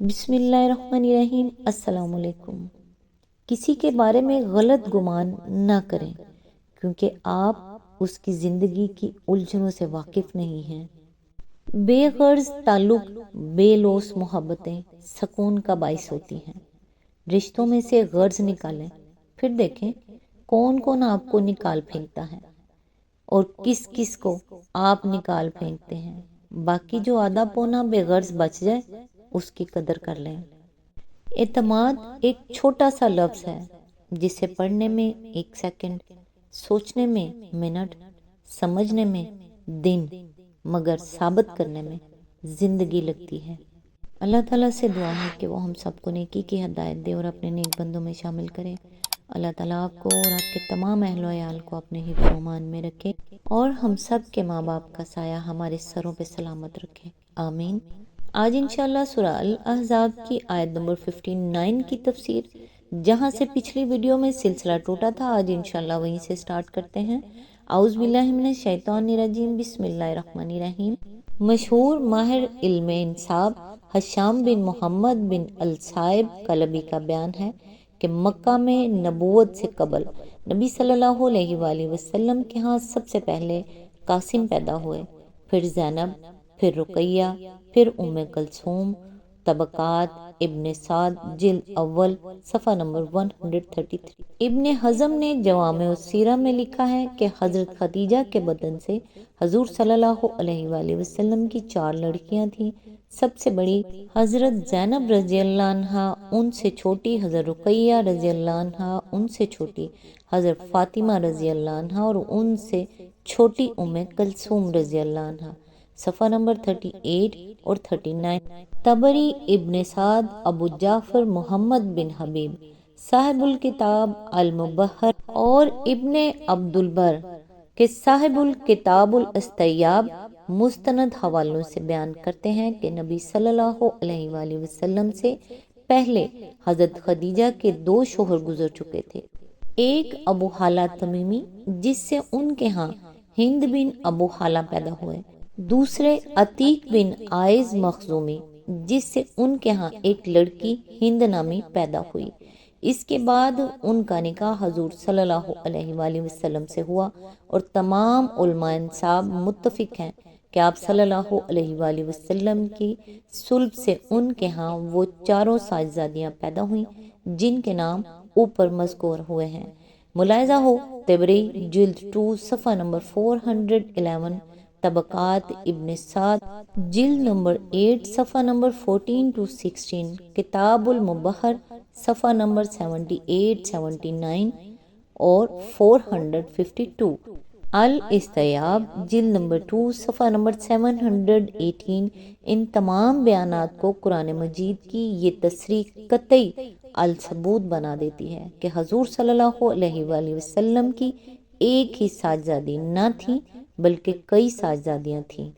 بسم اللہ الرحمن الرحیم۔ السلام علیکم۔ کسی کے بارے میں غلط گمان نہ کریں کیونکہ آپ اس کی زندگی کی الجھنوں سے واقف نہیں ہیں۔ بے غرض تعلق، بے لوث محبتیں سکون کا باعث ہوتی ہیں۔ رشتوں میں سے غرض نکالیں، پھر دیکھیں کون کون آپ کو نکال پھینکتا ہے اور کس کس کو آپ نکال پھینکتے ہیں۔ باقی جو آدھا پونا بے غرض بچ جائے اس کی قدر کر لیں۔ اعتماد ایک چھوٹا سا لفظ ہے جسے پڑھنے میں 1 سیکنڈ، سوچنے میں منٹ، سمجھنے میں دن، مگر ثابت کرنے میں زندگی لگتی ہے۔ اللہ تعالیٰ سے دعا ہے کہ وہ ہم سب کو نیکی کی ہدایت دے اور اپنے نیک بندوں میں شامل کرے۔ اللہ تعالیٰ آپ کو اور آپ کے تمام اہل و عیال کو اپنے حفظ و امان میں رکھے اور ہم سب کے ماں باپ کا سایہ ہمارے سروں پہ سلامت رکھے، آمین۔ آج انشاءاللہ سورہ الاحزاب کی آیت نمبر 59 کی تفسیر، جہاں سے پچھلی ویڈیو میں سلسلہ ٹوٹا تھا، آج انشاءاللہ وہیں سے سٹارٹ کرتے ہیں۔ اعوذ باللہ من الشیطان الرجیم، بسم اللہ الرحمن الرحیم۔ مشہور ماہر علم انساب ہشام بن محمد بن الصائب کلبی کا بیان ہے کہ مکہ میں نبوت سے قبل نبی صلی اللہ علیہ وآلہ وسلم کے ہاں سب سے پہلے قاسم پیدا ہوئے، پھر زینب، پھر رقیہ، پھر ام کلثوم۔ طبقات ابن سعد جلد اول صفحہ نمبر 133۔ ابن حزم نے جوامع السیرہ میں لکھا ہے کہ حضرت خدیجہ کے بدن سے حضور صلی اللہ علیہ وآلہ وسلم کی 4 لڑکیاں تھیں۔ سب سے بڑی حضرت زینب رضی اللہ عنہا، ان سے چھوٹی حضرت رقیہ رضی اللہ عنہا، ان سے چھوٹی حضرت فاطمہ رضی اللہ عنہا اور ان سے چھوٹی ام کلثوم رضی اللہ عنہا۔ صفحہ نمبر 38 اور 39۔ طبری، ابن سعد، ابو جعفر محمد بن حبیب صاحب الکتاب المبہر اور ابن عبد البر کے صاحب الکتاب الاستیاب مستند حوالوں سے بیان کرتے ہیں کہ نبی صلی اللہ علیہ وآلہ وسلم سے پہلے حضرت خدیجہ کے 2 شوہر گزر چکے تھے۔ ایک ابو حالہ تمیمی جس سے ان کے ہاں ہند بن ابو حالہ پیدا ہوئے، دوسرے عتیق بن عائز مخزومی جس سے ان کے ہاں ایک لڑکی ہند نامی پیدا ہوئی۔ اس کے بعد ان کا نکاح حضور صلی اللہ علیہ وآلہ وسلم سے ہوا اور تمام علماء انساب متفق ہیں کہ آپ صلی اللہ علیہ وآلہ وسلم کی صلب سے ان کے ہاں وہ 4 صاحبزادیاں پیدا ہوئیں جن کے نام اوپر مذکور ہوئے ہیں۔ ملاحظہ ہو طبری جلد 2 صفحہ نمبر 411، طبقات ابن سعد جلد نمبر 8 صفحہ نمبر 14 to 16، کتاب المبہر صفحہ نمبر 78 79 اور 452۔ الاستیاب جلد نمبر 2 صفحہ نمبر 718۔ ان تمام بیانات کو قرآن مجید کی یہ تصریح قطعی الثبوت بنا دیتی ہے کہ حضور صلی اللہ علیہ وآلہ وسلم کی ایک ہی ساجزادی نہ تھی بلکہ کئی ساجزادیاں تھیں۔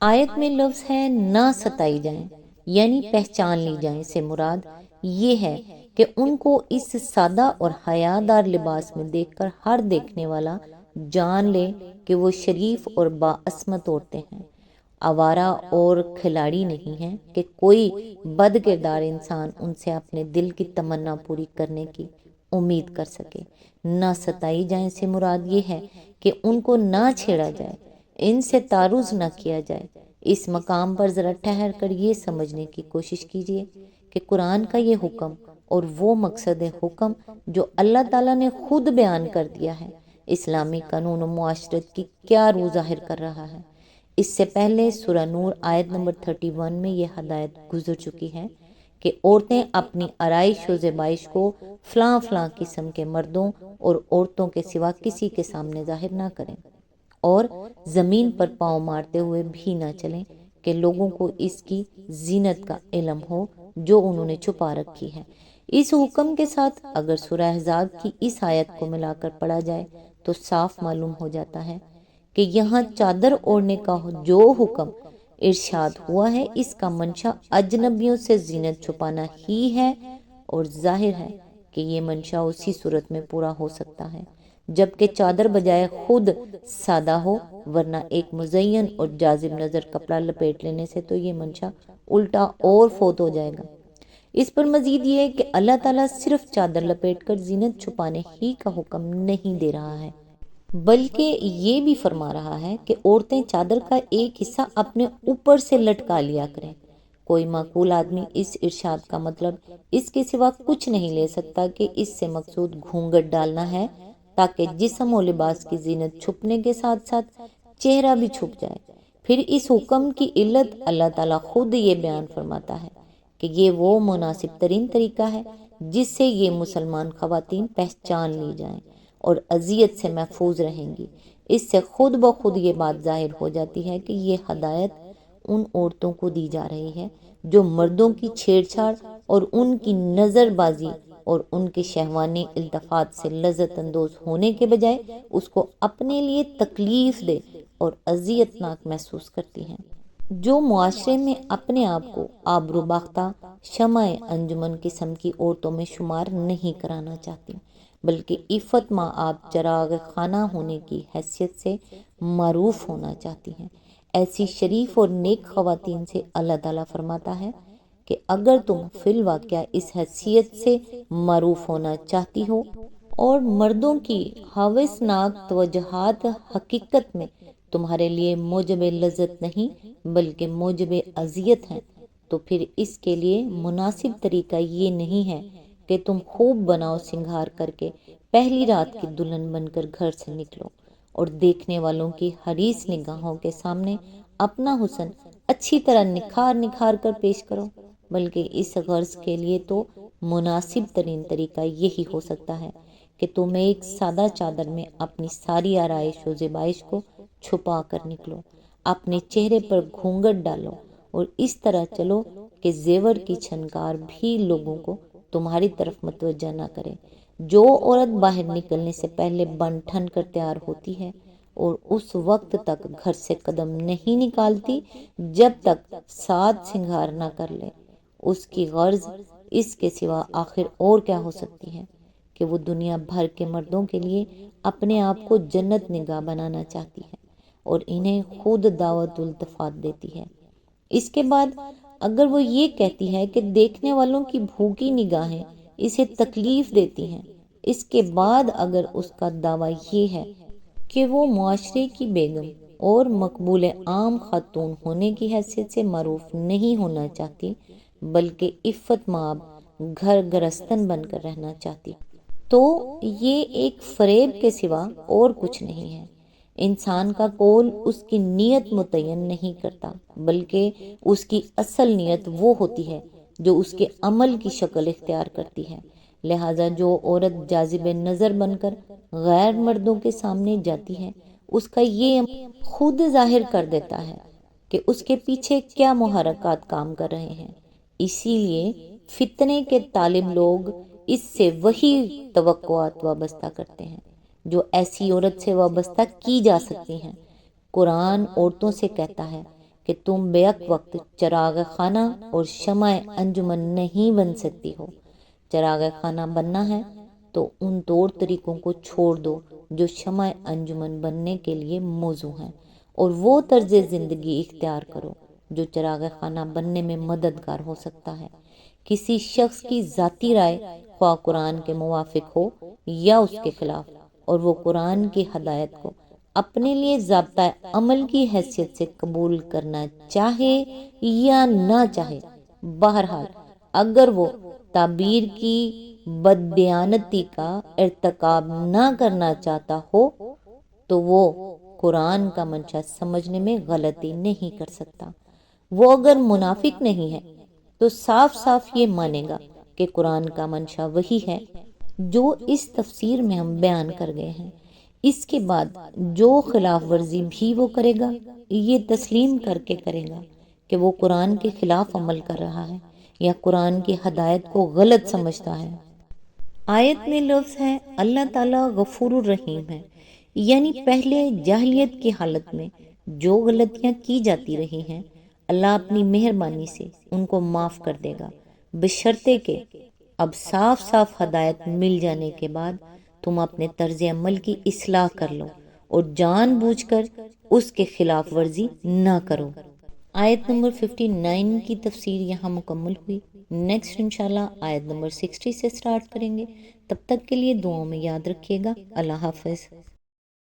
آیت میں لفظ ہے نہ ستائی جائیں یعنی پہچان لی جائیں سے مراد یہ ہے کہ ان کو اس سادہ اور حیادار لباس میں دیکھ کر ہر دیکھنے والا جان لے کہ وہ شریف اور باعصمت عورتیں ہیں، آوارہ اور کھلاڑی نہیں ہیں کہ کوئی بد کردار انسان ان سے اپنے دل کی تمنا پوری کرنے کی امید کر سکے۔ نہ ستائی جائیں سے مراد یہ ہے کہ ان کو نہ چھیڑا جائے، ان سے تعرض نہ کیا جائے۔ اس مقام پر ذرا ٹھہر کر یہ سمجھنے کی کوشش کیجئے کہ قرآن کا یہ حکم اور وہ مقصد حکم جو اللہ تعالیٰ نے خود بیان کر دیا ہے، اسلامی قانون و معاشرت کی کیا روح ظاہر کر رہا ہے۔ اس سے پہلے سورہ نور آیت نمبر 31 میں یہ ہدایت گزر چکی ہے کہ عورتیں اپنی آرائش و زیبائش کو فلاں فلاں قسم کے مردوں اور عورتوں کے سوا کسی کے سامنے ظاہر نہ کریں اور زمین پر پاؤں مارتے ہوئے بھی نہ چلیں کہ لوگوں کو اس کی زینت کا علم ہو جو انہوں نے چھپا رکھی ہے۔ اس حکم کے ساتھ اگر سورہ احزاب کی اس آیت کو ملا کر پڑھا جائے تو صاف معلوم ہو جاتا ہے کہ یہاں چادر اوڑھنے کا جو حکم ارشاد ہوا ہے اس کا منشا اجنبیوں سے زینت چھپانا ہی ہے، اور ظاہر ہے کہ یہ منشا اسی صورت میں پورا ہو سکتا ہے جبکہ چادر بجائے خود سادہ ہو، ورنہ ایک مزین اور جاذب نظر کپڑا لپیٹ لینے سے تو یہ منشا الٹا اور فوت ہو جائے گا۔ اس پر مزید یہ ہے کہ اللہ تعالیٰ صرف چادر لپیٹ کر زینت چھپانے ہی کا حکم نہیں دے رہا ہے، بلکہ یہ بھی فرما رہا ہے کہ عورتیں چادر کا ایک حصہ اپنے اوپر سے لٹکا لیا کریں۔ کوئی معقول آدمی اس ارشاد کا مطلب اس کے سوا کچھ نہیں لے سکتا کہ اس سے مقصود گھونگھٹ ڈالنا ہے تاکہ جسم و لباس کی زینت چھپنے کے ساتھ ساتھ چہرہ بھی چھپ جائے۔ پھر اس حکم کی علت اللہ تعالیٰ خود یہ بیان فرماتا ہے کہ یہ وہ مناسب ترین طریقہ ہے جس سے یہ مسلمان خواتین پہچان لی جائیں اور اذیت سے محفوظ رہیں گی۔ اس سے خود بخود یہ بات ظاہر ہو جاتی ہے کہ یہ ہدایت ان عورتوں کو دی جا رہی ہے جو مردوں کی چھیڑ چھاڑ اور ان کی نظر بازی اور ان کے شہوانی التفات سے لذت اندوز ہونے کے بجائے اس کو اپنے لیے تکلیف دہ اور اذیت ناک محسوس کرتی ہیں، جو معاشرے میں اپنے آپ کو آبرو باختہ شمع انجمن قسم کی عورتوں میں شمار نہیں کرانا چاہتی بلکہ عفت مآب چراغ خانہ ہونے کی حیثیت سے معروف ہونا چاہتی ہیں۔ ایسی شریف اور نیک خواتین سے اللہ تعالیٰ فرماتا ہے کہ اگر تم فی الواقعہ اس حیثیت سے معروف ہونا چاہتی ہو اور مردوں کی ہوسناک توجہات حقیقت میں تمہارے لیے موجب لذت نہیں بلکہ موجب اذیت ہیں، تو پھر اس کے لیے مناسب طریقہ یہ نہیں ہے کہ تم خوب بناؤ سنگھار کر کے پہلی رات کی دلہن بن کر گھر سے نکلو اور دیکھنے والوں کی حریص نگاہوں کے سامنے اپنا حسن اچھی طرح نکھار کر پیش کرو، بلکہ اس غرض کے لیے تو مناسب ترین طریقہ یہی ہو سکتا ہے کہ تم ایک سادہ چادر میں اپنی ساری آرائش و زیبائش کو چھپا کر نکلو، اپنے چہرے پر گھونگھٹ ڈالو اور اس طرح چلو کہ زیور کی چھنکار بھی لوگوں کو تمہاری طرف متوجہ نہ کرے۔ جو عورت باہر نکلنے سے پہلے بن ٹھن کر تیار ہوتی ہے اور اس وقت تک گھر سے قدم نہیں نکالتی جب تک ساتھ سنگھار نہ کر لے، اس کی غرض اس کے سوا آخر اور کیا ہو سکتی ہے کہ وہ دنیا بھر کے مردوں کے لیے اپنے آپ کو جنت نگاہ بنانا چاہتی ہے اور انہیں خود دعوت التفات دیتی ہے۔ اس کے بعد اگر وہ یہ کہتی ہے کہ دیکھنے والوں کی بھوکی نگاہیں اسے تکلیف دیتی ہیں، اس کے بعد اگر اس کا دعویٰ یہ ہے کہ وہ معاشرے کی بیگم اور مقبول عام خاتون ہونے کی حیثیت سے معروف نہیں ہونا چاہتی بلکہ عفت مآب گھر گرستن بن کر رہنا چاہتی، تو یہ ایک فریب کے سوا اور کچھ نہیں ہے۔ انسان کا قول اس کی نیت متعین نہیں کرتا بلکہ اس کی اصل نیت وہ ہوتی ہے جو اس کے عمل کی شکل اختیار کرتی ہے۔ لہٰذا جو عورت جاذب نظر بن کر غیر مردوں کے سامنے جاتی ہے، اس کا یہ عمل خود ظاہر کر دیتا ہے کہ اس کے پیچھے کیا محرکات کام کر رہے ہیں۔ اسی لیے فتنے کے طالب لوگ اس سے وہی توقعات وابستہ کرتے ہیں جو ایسی عورت سے وابستہ کی جا سکتی ہیں۔ قرآن عورتوں سے کہتا ہے کہ تم بیک وقت چراغ خانہ اور شمع انجمن نہیں بن سکتی ہو۔ چراغ خانہ بننا ہے تو ان طور طریقوں کو چھوڑ دو جو شمع انجمن بننے کے لیے موزوں ہیں، اور وہ طرز زندگی اختیار کرو جو چراغ خانہ بننے میں مددگار ہو سکتا ہے۔ کسی شخص کی ذاتی رائے خواہ قرآن کے موافق ہو یا اس کے خلاف، اور وہ قرآن کی ہدایت کو اپنے لیے ضابطۂ عمل کی حیثیت سے قبول کرنا چاہے یا نہ چاہے، بہرحال اگر وہ تعبیر کی بددیانتی کا ارتکاب نہ کرنا چاہتا ہو تو وہ قرآن کا منشا سمجھنے میں غلطی نہیں کر سکتا۔ وہ اگر منافق نہیں ہے تو صاف صاف یہ مانے گا کہ قرآن کا منشا وہی ہے جو اس تفسیر میں ہم بیان کر گئے ہیں۔ اس کے بعد جو خلاف ورزی بھی وہ کرے گا، یہ تسلیم کر کے کرے گا کہ وہ قرآن کے خلاف عمل کر رہا ہے یا قرآن کی ہدایت کو غلط سمجھتا ہے۔ آیت میں لفظ ہے اللہ تعالیٰ غفور الرحیم ہے، یعنی پہلے جاہلیت کی حالت میں جو غلطیاں کی جاتی رہی ہیں اللہ اپنی مہربانی سے ان کو معاف کر دے گا، بشرطے کہ اب صاف صاف ہدایت مل جانے کے بعد تم اپنے طرز عمل کی اصلاح کر لو اور جان بوجھ کر اس کے خلاف ورزی نہ کرو۔ آیت نمبر 59 کی تفسیر یہاں مکمل ہوئی۔ نیکسٹ انشاءاللہ آیت نمبر 60 سے سٹارٹ کریں گے۔ تب تک کے لیے دعاؤں میں یاد رکھیے گا۔ اللہ حافظ۔